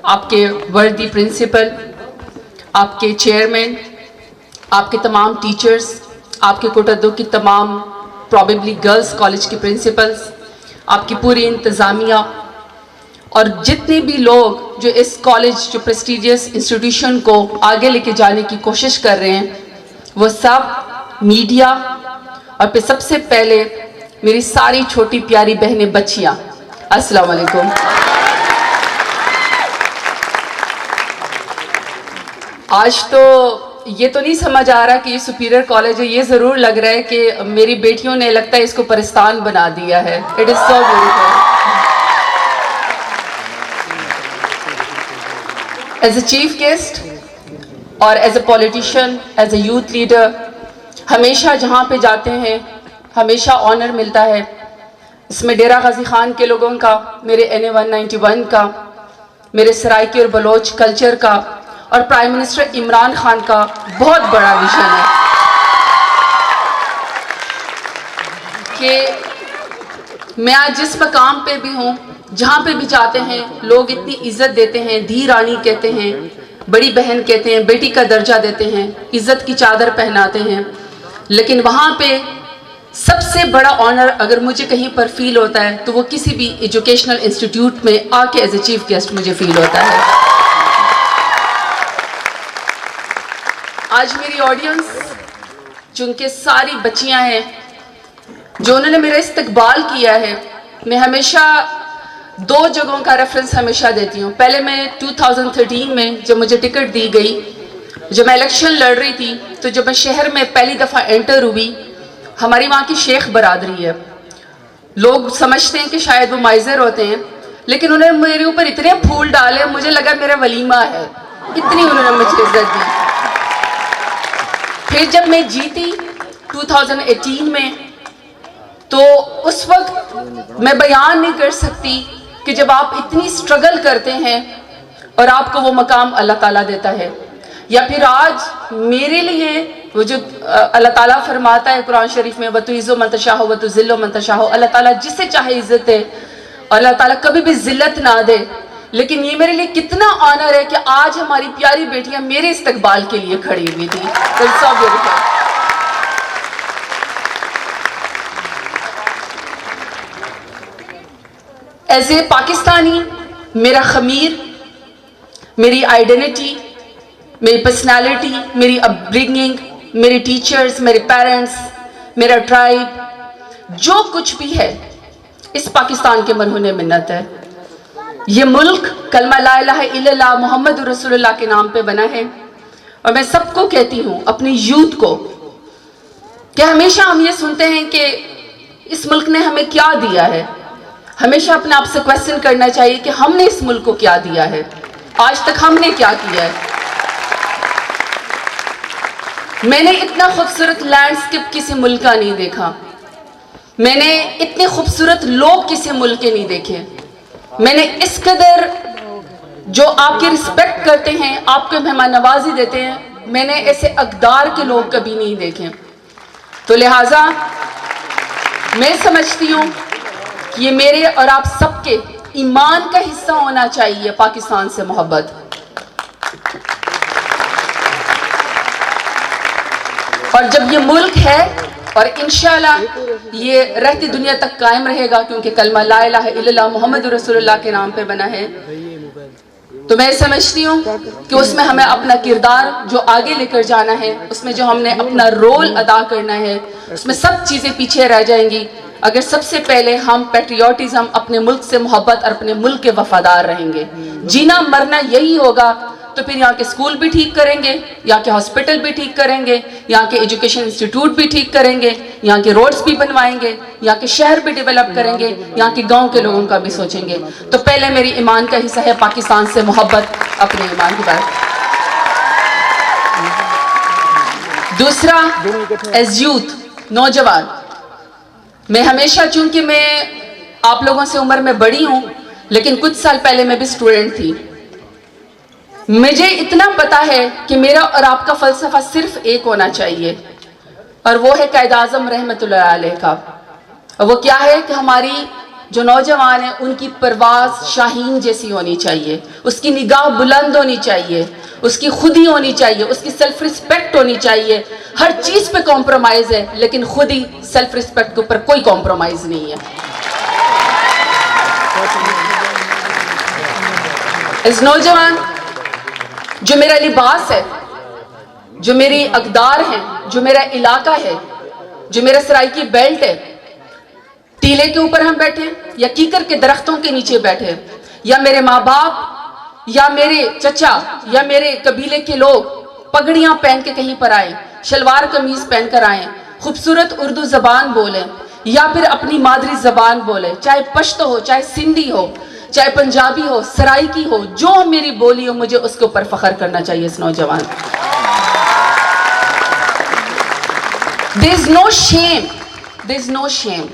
آپ کے وردی پرنسپل، آپ کے چیئرمین، آپ کے تمام ٹیچرز، آپ کے کوٹدو کی تمام پرابیبلی گرلز کالج کے پرنسپلز، آپ کی پوری انتظامیہ اور جتنے بھی لوگ جو اس کالج جو پریسٹیجیس انسٹیٹیوشن کو آگے لے کے جانے کی کوشش کر رہے ہیں، وہ سب میڈیا اور پھر سب سے پہلے میری ساری چھوٹی پیاری بہنیں بچیاں، السلام علیکم۔ آج تو یہ تو نہیں سمجھ آ رہا کہ یہ سپیریئر کالج ہے، یہ ضرور لگ رہا ہے کہ میری بیٹیوں نے لگتا ہے اس کو پرستان بنا دیا ہے۔ It is so beautiful. As a chief guest اور as a politician, as a youth leader, ہمیشہ جہاں پہ جاتے ہیں ہمیشہ آنر ملتا ہے۔ اس میں ڈیرہ غازی خان کے لوگوں کا، میرے NA 191 کا، میرے سرائکی اور بلوچ کلچر کا اور پرائم منسٹر عمران خان کا بہت بڑا ویژن ہے کہ میں آج جس مقام پہ بھی ہوں، جہاں پہ بھی جاتے ہیں لوگ اتنی عزت دیتے ہیں، دھی رانی کہتے ہیں، بڑی بہن کہتے ہیں، بیٹی کا درجہ دیتے ہیں، عزت کی چادر پہناتے ہیں، لیکن وہاں پہ سب سے بڑا آنر اگر مجھے کہیں پر فیل ہوتا ہے تو وہ کسی بھی ایجوکیشنل انسٹیٹیوٹ میں آ کے ایز اے چیف گیسٹ مجھے فیل ہوتا ہے۔ آج میری آڈینس چونکہ ساری بچیاں ہیں جو انہوں نے میرا استقبال کیا ہے، میں ہمیشہ دو جگہوں کا ریفرنس ہمیشہ دیتی ہوں۔ پہلے میں 2013 میں جب مجھے ٹکٹ دی گئی، جب میں الیکشن لڑ رہی تھی، تو جب میں شہر میں پہلی دفعہ انٹر ہوئی، ہماری وہاں کی شیخ برادری ہے، لوگ سمجھتے ہیں کہ شاید وہ مائزر ہوتے ہیں، لیکن انہوں نے میرے اوپر اتنے پھول ڈالے مجھے لگا میرا ولیمہ ہے، اتنی انہوں نے مجھے عزت دی۔ پھر جب میں جیتی 2018 میں، تو اس وقت میں بیان نہیں کر سکتی کہ جب آپ اتنی سٹرگل کرتے ہیں اور آپ کو وہ مقام اللہ تعالیٰ دیتا ہے، یا پھر آج میرے لیے وہ جو اللہ تعالیٰ فرماتا ہے قرآن شریف میں وَتُعِزُّ مَن تَشَاءُ وَتُذِلُّ مَن تَشَاءُ، اللہ تعالیٰ جسے چاہے عزت دے اور اللہ تعالیٰ کبھی بھی ذلت نہ دے۔ لیکن یہ میرے لیے کتنا آنر ہے کہ آج ہماری پیاری بیٹیاں میرے استقبال کے لیے کھڑی ہوئی تھی۔ It's so beautiful۔ As a Pakistani میرا خمیر، میری آئیڈینٹی، میری پرسنالٹی، میری اپ برنگنگ، میرے ٹیچرز، میرے پیرنٹس، میرا ٹرائب، جو کچھ بھی ہے اس پاکستان کے مرہون منت ہے۔ یہ ملک کلمہ لا الہ الا اللہ محمد رسول اللہ کے نام پہ بنا ہے، اور میں سب کو کہتی ہوں، اپنی یوتھ کو، کہ ہمیشہ ہم یہ سنتے ہیں کہ اس ملک نے ہمیں کیا دیا ہے۔ ہمیشہ اپنے آپ سے کویسچن کرنا چاہیے کہ ہم نے اس ملک کو کیا دیا ہے، آج تک ہم نے کیا کیا ہے۔ میں نے اتنا خوبصورت لینڈسکیپ کسی ملک کا نہیں دیکھا، میں نے اتنے خوبصورت لوگ کسی ملک کے نہیں دیکھے، میں نے اس قدر جو آپ کی رسپیکٹ کرتے ہیں، آپ کو مہمان نوازی دیتے ہیں، میں نے ایسے اقدار کے لوگ کبھی نہیں دیکھے۔ تو لہٰذا میں سمجھتی ہوں کہ یہ میرے اور آپ سب کے ایمان کا حصہ ہونا چاہیے پاکستان سے محبت۔ اور جب یہ ملک ہے اور انشاءاللہ یہ رہتی دنیا تک قائم رہے گا، کیونکہ کلمہ لا الہ الا اللہ محمد رسول اللہ کے نام پہ بنا ہے، تو میں سمجھتی ہوں کہ اس میں ہمیں اپنا کردار جو آگے لے کر جانا ہے، اس میں جو ہم نے اپنا رول ادا کرنا ہے، اس میں سب چیزیں پیچھے رہ جائیں گی اگر سب سے پہلے ہم پیٹریوٹزم، اپنے ملک سے محبت اور اپنے ملک کے وفادار رہیں گے۔ جینا مرنا یہی ہوگا، تو پھر یہاں کے اسکول بھی ٹھیک کریں گے، یہاں کے ہاسپٹل بھی ٹھیک کریں گے، یہاں کے ایجوکیشن انسٹیٹیوٹ بھی ٹھیک کریں گے، یہاں کے روڈز بھی بنوائیں گے، یہاں کے شہر بھی ڈیولپ کریں گے، یہاں کے گاؤں کے لوگوں کا بھی سوچیں گے۔ تو پہلے میری ایمان کا حصہ ہے پاکستان سے محبت، اپنے ایمان کی بات۔ دوسرا، ایز یوتھ، نوجوان، میں ہمیشہ، چونکہ میں آپ لوگوں سے عمر میں بڑی ہوں، لیکن کچھ سال پہلے میں بھی اسٹوڈنٹ تھی، مجھے اتنا پتا ہے کہ میرا اور آپ کا فلسفہ صرف ایک ہونا چاہیے، اور وہ ہے قائد اعظم رحمت اللہ علیہ کا۔ اور وہ کیا ہے کہ ہماری جو نوجوان ہیں ان کی پرواز شاہین جیسی ہونی چاہیے، اس کی نگاہ بلند ہونی چاہیے، اس کی خودی ہونی چاہیے، اس کی سیلف ریسپیکٹ ہونی چاہیے. ہر چیز پہ کمپرومائز ہے لیکن خودی سیلف ریسپیکٹ کے اوپر کوئی کمپرومائز نہیں ہے. اس نوجوان جو میرا لباس ہے، جو میری اقدار ہیں، جو میرا علاقہ ہے، جو میرا سرائکی بیلٹ ہے، ٹیلے کے اوپر ہم بیٹھے یا کیکر کے درختوں کے نیچے بیٹھے یا میرے ماں باپ یا میرے چچا یا میرے قبیلے کے لوگ پگڑیاں پہن کے کہیں پر آئیں، شلوار قمیض پہن کر آئیں، خوبصورت اردو زبان بولیں یا پھر اپنی مادری زبان بولیں، چاہے پشتو ہو، چاہے سندھی ہو، چاہے پنجابی ہو، سرائکی ہو، جو میری بولی ہو، مجھے اس کے اوپر فخر کرنا چاہیے. اس نوجوان there is no shame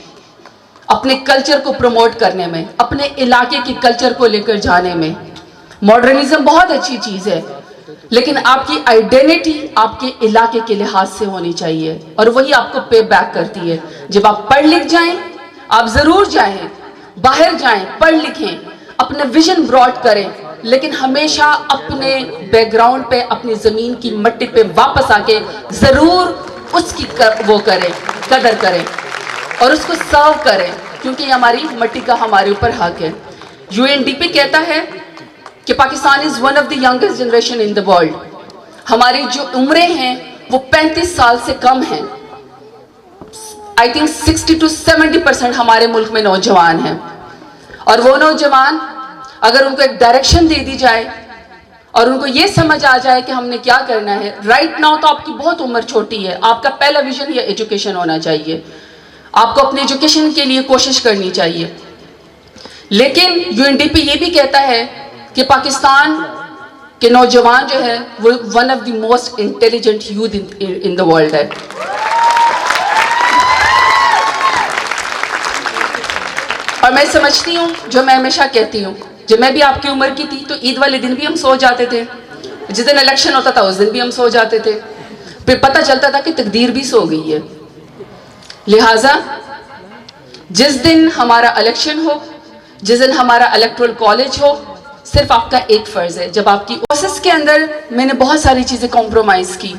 اپنے کلچر کو پروموٹ کرنے میں، اپنے علاقے کی کلچر کو لے کر جانے میں. ماڈرنزم بہت اچھی چیز ہے لیکن آپ کی آئیڈینٹی آپ کے علاقے کے لحاظ سے ہونی چاہیے اور وہی آپ کو پے بیک کرتی ہے. جب آپ پڑھ لکھ جائیں، آپ ضرور جائیں، باہر جائیں، پڑھ لکھیں، اپنا ویژن براڈ کریں، لیکن ہمیشہ اپنے بیک گراؤنڈ پہ، اپنی زمین کی مٹی پہ واپس آ کے ضرور اس کی وہ کریں، قدر کریں اور اس کو سرو کریں کیونکہ یہ ہماری مٹی کا ہمارے اوپر حق ہے. UNDP کہتا ہے کہ Pakistan is one of the youngest generation in the world. ہماری جو عمریں ہیں وہ 35 سال سے کم ہیں. I think 60 to 70% ہمارے ملک میں نوجوان ہیں اور وہ نوجوان اگر ان کو ایک ڈائریکشن دے دی جائے اور ان کو یہ سمجھ آ جائے کہ ہم نے کیا کرنا ہے. رائٹ ناؤ تو آپ کی بہت عمر چھوٹی ہے، آپ کا پہلا ویژن یہ ایجوکیشن ہونا چاہیے، آپ کو اپنے ایجوکیشن کے لیے کوشش کرنی چاہیے. لیکن UNDP یہ بھی کہتا ہے کہ پاکستان کے نوجوان جو ہے وہ one of the most intelligent youth in the world ہے. اور میں سمجھتی ہوں، جو میں ہمیشہ کہتی ہوں، جب میں بھی آپ کی عمر کی تھی تو عید والے دن بھی ہم سو جاتے تھے، جس دن الیکشن ہوتا تھا اس دن بھی ہم سو جاتے تھے، پھر پتہ چلتا تھا کہ تقدیر بھی سو گئی ہے. لہٰذا جس دن ہمارا الیکشن ہو، جس دن ہمارا الیکٹرل کالج ہو، صرف آپ کا ایک فرض ہے. جب آپ کی پروسیس کے اندر میں نے بہت ساری چیزیں کمپرومائز کی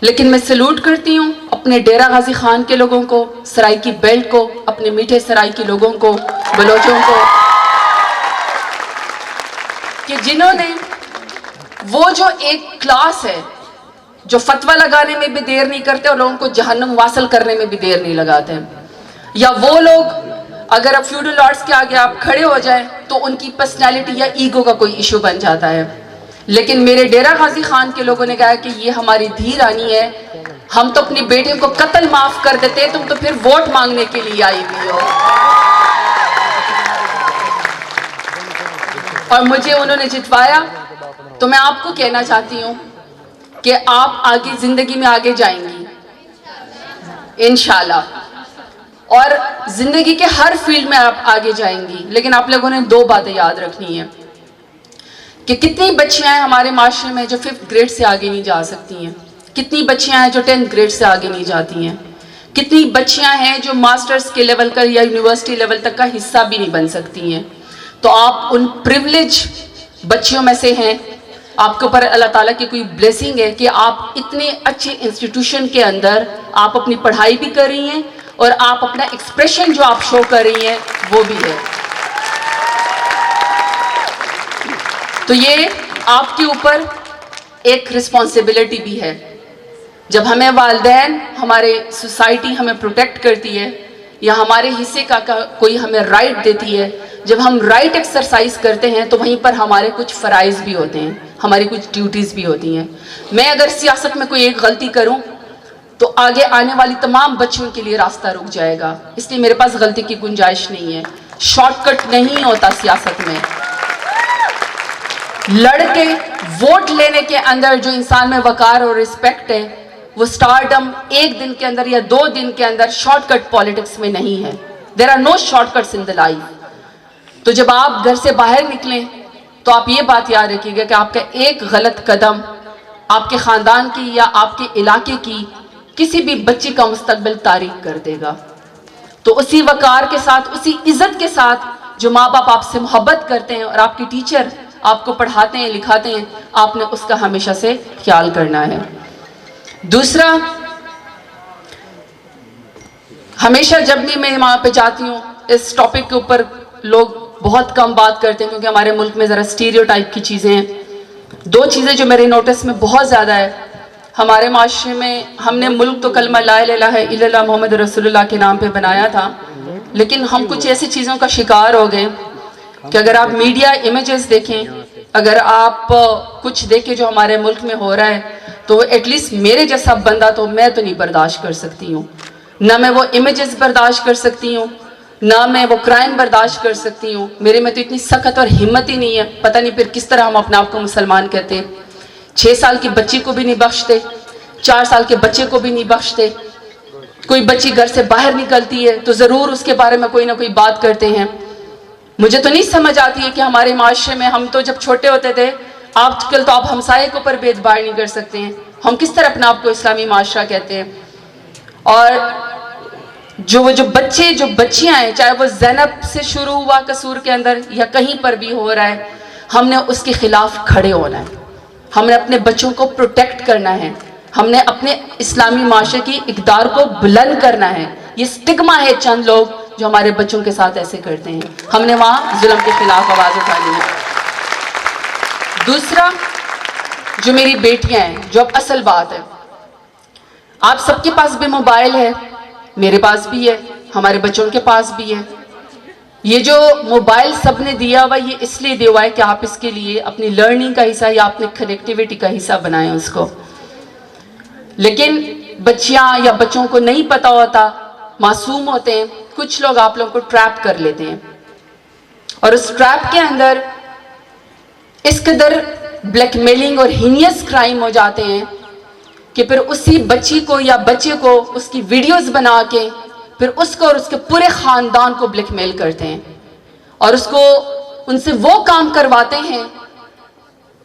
لیکن میں سلوٹ کرتی ہوں اپنے ڈیرہ غازی خان کے لوگوں کو، سرائکی بیلٹ کو، اپنے میٹھے سرائکی لوگوں کو، بلوچوں کو، کہ جنہوں نے وہ جو ایک کلاس ہے جو فتویٰ لگانے میں بھی دیر نہیں کرتے اور لوگوں کو جہنم واصل کرنے میں بھی دیر نہیں لگاتے ہیں، یا وہ لوگ اگر اب فیوڈل لارڈز کے آگے آپ کھڑے ہو جائیں تو ان کی پرسنالٹی یا ایگو کا کوئی ایشو بن جاتا ہے. لیکن میرے ڈیرہ غازی خان کے لوگوں نے کہا کہ یہ ہماری دھی رانی ہے، ہم تو اپنی بیٹے کو قتل معاف کر دیتے، تم تو پھر ووٹ مانگنے کے لیے آئی ہوئی ہو. اور مجھے انہوں نے جتوایا. تو میں آپ کو کہنا چاہتی ہوں کہ آپ آگے زندگی میں آگے جائیں گی انشاءاللہ، اور زندگی کے ہر فیلڈ میں آپ آگے جائیں گی. لیکن آپ لوگوں نے دو باتیں یاد رکھنی ہیں کہ کتنی بچیاں ہیں ہمارے معاشرے میں جو 5th گریڈ سے آگے نہیں جا سکتی ہیں، کتنی بچیاں ہیں جو 10th گریڈ سے آگے نہیں جاتی ہیں، کتنی بچیاں ہیں جو ماسٹرز کے لیول کا یا یونیورسٹی لیول تک کا حصہ بھی نہیں بن سکتی ہیں. تو آپ ان پریولیج بچیوں میں سے ہیں. آپ کے اوپر اللہ تعالیٰ کی کوئی بلیسنگ ہے کہ آپ اتنے اچھے انسٹیٹیوشن کے اندر آپ اپنی پڑھائی بھی کر رہی ہیں اور آپ اپنا ایکسپریشن جو آپ شو کر رہی ہیں وہ بھی ہے. تو یہ آپ کے اوپر ایک رسپانسبلٹی بھی ہے. جب ہمیں والدین، ہمارے سوسائٹی ہمیں پروٹیکٹ کرتی ہے یا ہمارے حصے کا کوئی ہمیں رائٹ دیتی ہے، جب ہم رائٹ ایکسرسائز کرتے ہیں تو وہیں پر ہمارے کچھ فرائض بھی ہوتے ہیں، ہماری کچھ ڈیوٹیز بھی ہوتی ہیں. میں اگر سیاست میں کوئی ایک غلطی کروں تو آگے آنے والی تمام بچوں کے لیے راستہ رک جائے گا، اس لیے میرے پاس غلطی کی گنجائش نہیں ہے. شارٹ کٹ نہیں ہوتا سیاست میں. لڑ کے ووٹ لینے کے اندر جو انسان میں وقار اور رسپیکٹ ہے وہ سٹارڈم ایک دن کے اندر یا 2 دن کے اندر شارٹ کٹ پالیٹکس میں نہیں ہے. There are no shortcuts in the life. تو جب آپ گھر سے باہر نکلیں تو آپ یہ بات یاد رکھیے گا کہ آپ کا ایک غلط قدم آپ کے خاندان کی یا آپ کے علاقے کی کسی بھی بچی کا مستقبل تاریک کر دے گا. تو اسی وقار کے ساتھ، اسی عزت کے ساتھ جو ماں باپ آپ سے محبت کرتے ہیں اور آپ کی ٹیچر آپ کو پڑھاتے ہیں لکھاتے ہیں، آپ نے اس کا ہمیشہ سے خیال کرنا ہے۔ دوسرا، ہمیشہ جب بھی میں وہاں پہ جاتی ہوں اس ٹاپک کے اوپر لوگ بہت کم بات کرتے ہیں، کیونکہ ہمارے ملک میں ذرا اسٹیریوٹائپ کی چیزیں ہیں۔ دو چیزیں جو میرے نوٹس میں بہت زیادہ ہے، ہمارے معاشرے میں ہم نے ملک تو کلمہ لا الہ الا اللہ محمد رسول اللہ کے نام پہ بنایا تھا، لیکن ہم کچھ ایسی چیزوں کا شکار ہو گئے کہ اگر آپ میڈیا امیجز دیکھیں، اگر آپ کچھ دیکھیں جو ہمارے ملک میں ہو رہا ہے، تو ایٹ لیسٹ میرے جیسا بندہ تو میں تو نہیں برداشت کر سکتی ہوں، نہ میں وہ امیجز برداشت کر سکتی ہوں، نہ میں وہ کرائم برداشت کر سکتی ہوں۔ میرے میں تو اتنی سخت اور ہمت ہی نہیں ہے، پتہ نہیں پھر کس طرح ہم اپنے آپ کو مسلمان کہتے ہیں۔ 6 سال کی بچی کو بھی نہیں بخشتے، 4 سال کے بچے کو بھی نہیں بخشتے۔ کوئی بچی گھر سے باہر نکلتی ہے تو ضرور اس کے بارے میں کوئی نہ کوئی بات کرتے ہیں۔ مجھے تو نہیں سمجھ آتی ہے کہ ہمارے معاشرے میں، ہم تو جب چھوٹے ہوتے تھے، آج کل تو آپ ہمسائے کے اوپر بھی اعتبار نہیں کر سکتے ہیں، ہم کس طرح اپنے آپ کو اسلامی معاشرہ کہتے ہیں۔ اور جو بچے جو بچیاں ہیں، چاہے وہ زینب سے شروع ہوا قصور کے اندر یا کہیں پر بھی ہو رہا ہے، ہم نے اس کے خلاف کھڑے ہونا ہے، ہم نے اپنے بچوں کو پروٹیکٹ کرنا ہے، ہم نے اپنے اسلامی معاشرے کی اقدار کو بلند کرنا ہے۔ یہ سٹگما ہے چند لوگ جو ہمارے بچوں کے ساتھ ایسے کرتے ہیں، ہم نے وہاں ظلم کے خلاف آواز اٹھانی ہے۔ دوسرا، جو میری بیٹیاں ہیں، جو اب اصل بات ہے، آپ سب کے پاس بھی موبائل ہے، میرے پاس بھی ہے، ہمارے بچوں کے پاس بھی ہے۔ یہ جو موبائل سب نے دیا ہوا، یہ اس لیے دیا ہوا ہے کہ آپ اس کے لیے اپنی لرننگ کا حصہ یا اپنی کنیکٹیوٹی کا حصہ بنائیں اس کو۔ لیکن بچیاں یا بچوں کو نہیں پتا ہوتا، معصوم ہوتے ہیں، کچھ لوگ آپ لوگوں کو ٹریپ کر لیتے ہیں، اور اس ٹریپ کے اندر اس قدر بلیک میلنگ اور ہینیس کرائم ہو جاتے ہیں کہ پھر اسی بچی کو یا بچے کو اس کی ویڈیوز بنا کے پھر اس کو اور اس کے پورے خاندان کو بلیک میل کرتے ہیں، اور اس کو ان سے وہ کام کرواتے ہیں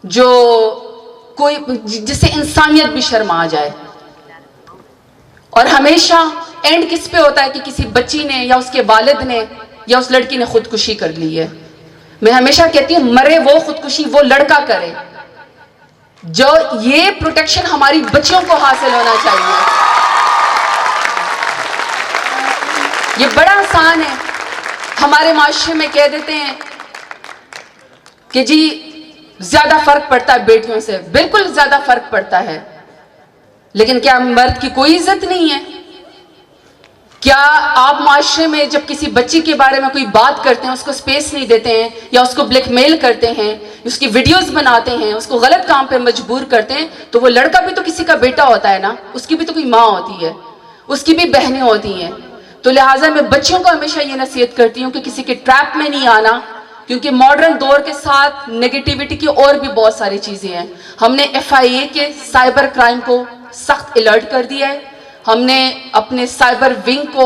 جو کوئی جس سے انسانیت بھی شرما جائے۔ اور ہمیشہ اینڈ کس پہ ہوتا ہے کہ کسی بچی نے یا اس کے والد نے یا اس لڑکی نے خودکشی کر لی ہے۔ میں ہمیشہ کہتی ہوں، مرے وہ خودکشی وہ لڑکا کرے، جو یہ پروٹیکشن ہماری بچیوں کو حاصل ہونا چاہیے۔ یہ بڑا آسان ہے، ہمارے معاشرے میں کہہ دیتے ہیں کہ جی زیادہ فرق پڑتا ہے بیٹیوں سے، بالکل زیادہ فرق پڑتا ہے، لیکن کیا مرد کی کوئی عزت نہیں ہے؟ کیا آپ معاشرے میں جب کسی بچی کے بارے میں کوئی بات کرتے ہیں، اس کو سپیس نہیں دیتے ہیں، یا اس کو بلیک میل کرتے ہیں، اس کی ویڈیوز بناتے ہیں، اس کو غلط کام پہ مجبور کرتے ہیں، تو وہ لڑکا بھی تو کسی کا بیٹا ہوتا ہے نا، اس کی بھی تو کوئی ماں ہوتی ہے، اس کی بھی بہنیں ہوتی ہیں۔ تو لہٰذا میں بچوں کو ہمیشہ یہ نصیحت کرتی ہوں کہ کسی کے ٹریپ میں نہیں آنا، کیونکہ ماڈرن دور کے ساتھ نیگیٹیوٹی کی اور بھی بہت ساری چیزیں ہیں۔ ہم نے FIA کے سائبر کرائم کو سخت الرٹ کر دیا ہے، ہم نے اپنے سائبر ونگ کو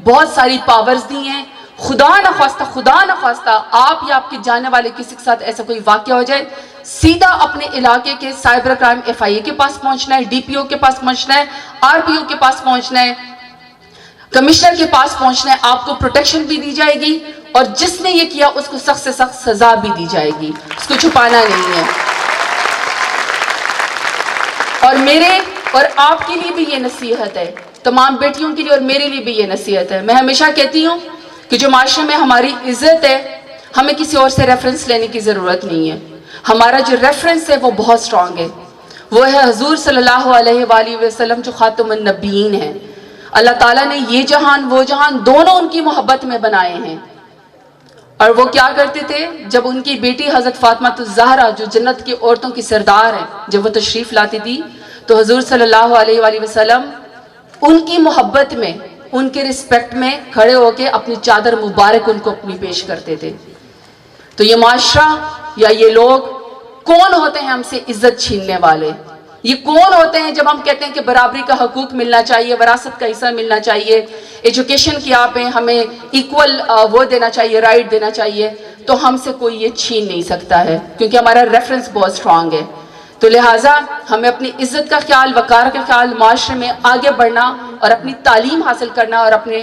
بہت ساری پاورز دی ہیں۔ خدا نخواستہ آپ یا آپ کے جانے والے کسی کے ساتھ ایسا کوئی واقعہ ہو جائے، سیدھا اپنے علاقے کے سائبر کرائم FIA کے پاس پہنچنا ہے، DPO کے پاس پہنچنا ہے، RPO کے پاس پہنچنا ہے، کمشنر کے پاس پہنچنا ہے۔ آپ کو پروٹیکشن بھی دی جائے گی، اور جس نے یہ کیا اس کو سخت سے سخت سزا بھی دی جائے گی، اس کو چھپانا نہیں ہے۔ اور میرے اور آپ کے لیے بھی یہ نصیحت ہے، تمام بیٹیوں کے لیے اور میرے لیے بھی یہ نصیحت ہے۔ میں ہمیشہ کہتی ہوں کہ جو معاشرے میں ہماری عزت ہے، ہمیں کسی اور سے ریفرنس لینے کی ضرورت نہیں ہے۔ ہمارا جو ریفرنس ہے وہ بہت سٹرونگ ہے، وہ ہے حضور صلی اللہ علیہ وآلہ وسلم جو خاتم النبیین ہیں۔ اللہ تعالیٰ نے یہ جہان وہ جہان دونوں ان کی محبت میں بنائے ہیں۔ اور وہ کیا کرتے تھے، جب ان کی بیٹی حضرت فاطمہ الزہرا جو جنت کی عورتوں کی سردار ہیں، جب وہ تشریف لاتی تھی، تو حضور صلی اللہ علیہ وآلہ وسلم ان کی محبت میں، ان کے رسپیکٹ میں کھڑے ہو کے اپنی چادر مبارک ان کو اپنی پیش کرتے تھے۔ تو یہ معاشرہ یا یہ لوگ کون ہوتے ہیں ہم سے عزت چھیننے والے؟ یہ کون ہوتے ہیں جب ہم کہتے ہیں کہ برابری کا حقوق ملنا چاہیے، وراثت کا حصہ ملنا چاہیے، ایجوکیشن کی آپ ہیں، ہمیں ایکول وہ دینا چاہیے، رائٹ دینا چاہیے، تو ہم سے کوئی یہ چھین نہیں سکتا ہے، کیونکہ ہمارا ریفرنس بہت سٹرونگ ہے۔ تو لہٰذا ہمیں اپنی عزت کا خیال، وقار کا خیال، معاشرے میں آگے بڑھنا اور اپنی تعلیم حاصل کرنا اور اپنے